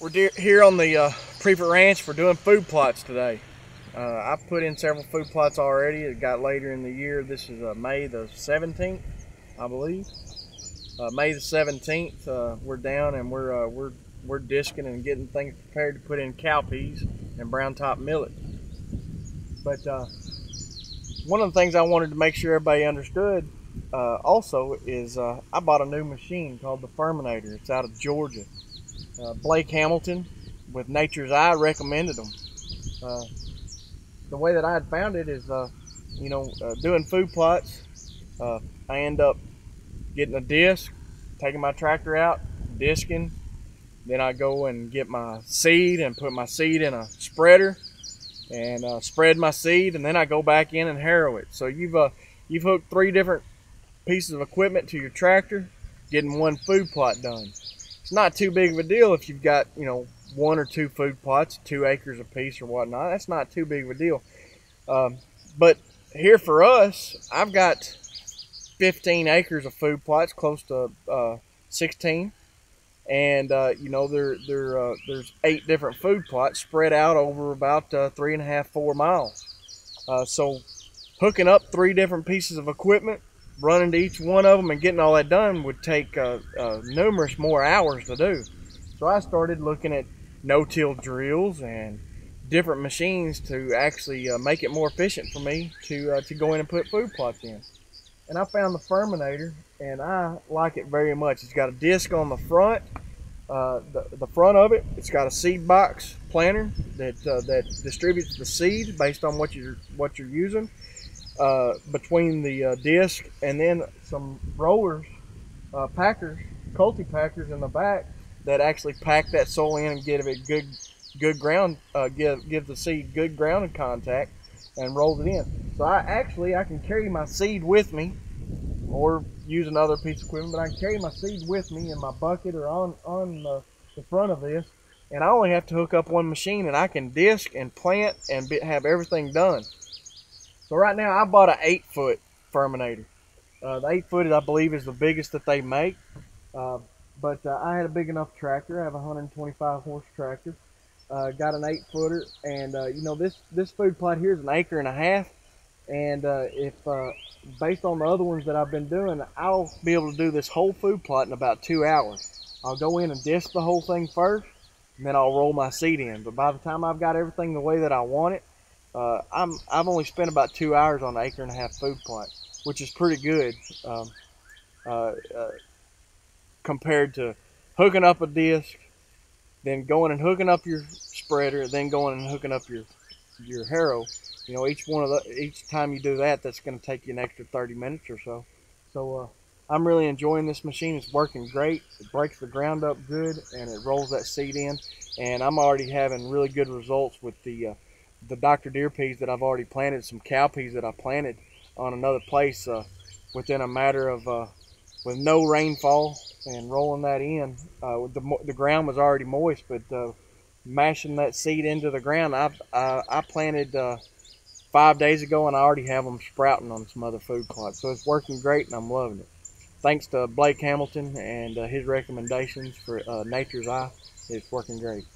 We're here on the Priefert Ranch. We're doing food plots today. I've put in several food plots already. It got later in the year. This is May the 17th, I believe. May the 17th, we're down and we're disking and getting things prepared to put in cowpeas and brown top millet. But one of the things I wanted to make sure everybody understood also is I bought a new machine called the Firminator. It's out of Georgia. Blake Hamilton with Nature's Eye recommended them. The way that I had found it is, doing food plots, I end up getting a disc, taking my tractor out, disking. Then I go and get my seed and put my seed in a spreader and spread my seed, and then I go back in and harrow it. So you've hooked 3 different pieces of equipment to your tractor, getting one food plot done. It's not too big of a deal if you've got 1 or 2 food plots, 2 acres apiece or whatnot. That's not too big of a deal. But here for us, I've got 15 acres of food plots, close to 16, and there's 8 different food plots spread out over about 3.5 to 4 miles. So hooking up 3 different pieces of equipment, running to each one of them and getting all that done would take numerous more hours to do. So I started looking at no-till drills and different machines to actually make it more efficient for me to go in and put food plots in. And I found the Firminator, and I like it very much. It's got a disc on the front, the front of it. It's got a seed box planter that distributes the seed based on what you're using. Between the disc and then some rollers, packers, culti-packers in the back that actually pack that soil in and give it good ground, give the seed good ground contact and rolls it in. So I can carry my seed with me, or use another piece of equipment, but I can carry my seed with me in my bucket or on the front of this, and I only have to hook up one machine and I can disc and plant and have everything done. So right now I bought an 8-foot Firminator. The 8-foot, I believe, is the biggest that they make. But I had a big enough tractor. I have a 125 horse tractor. Got an 8-footer, and this food plot here is 1.5 acres. And if based on the other ones that I've been doing, I'll be able to do this whole food plot in about 2 hours. I'll go in and disc the whole thing first, and then I'll roll my seed in. But by the time I've got everything the way that I want it, I've only spent about 2 hours on an 1.5 acre food plot, which is pretty good compared to hooking up a disc, then going and hooking up your spreader, then going and hooking up your harrow. Each time you do that, that's going to take you an extra 30 minutes or so. So I'm really enjoying this machine. It's working great. It breaks the ground up good, and it rolls that seed in. And I'm already having really good results with the Dr. Deer peas that I've already planted, some cow peas that I planted on another place within a matter of, with no rainfall, and rolling that in. The ground was already moist, but mashing that seed into the ground, I planted 5 days ago, and I already have them sprouting on some other food plots. So it's working great, and I'm loving it. Thanks to Blake Hamilton and his recommendations for Nature's Eye. It's working great.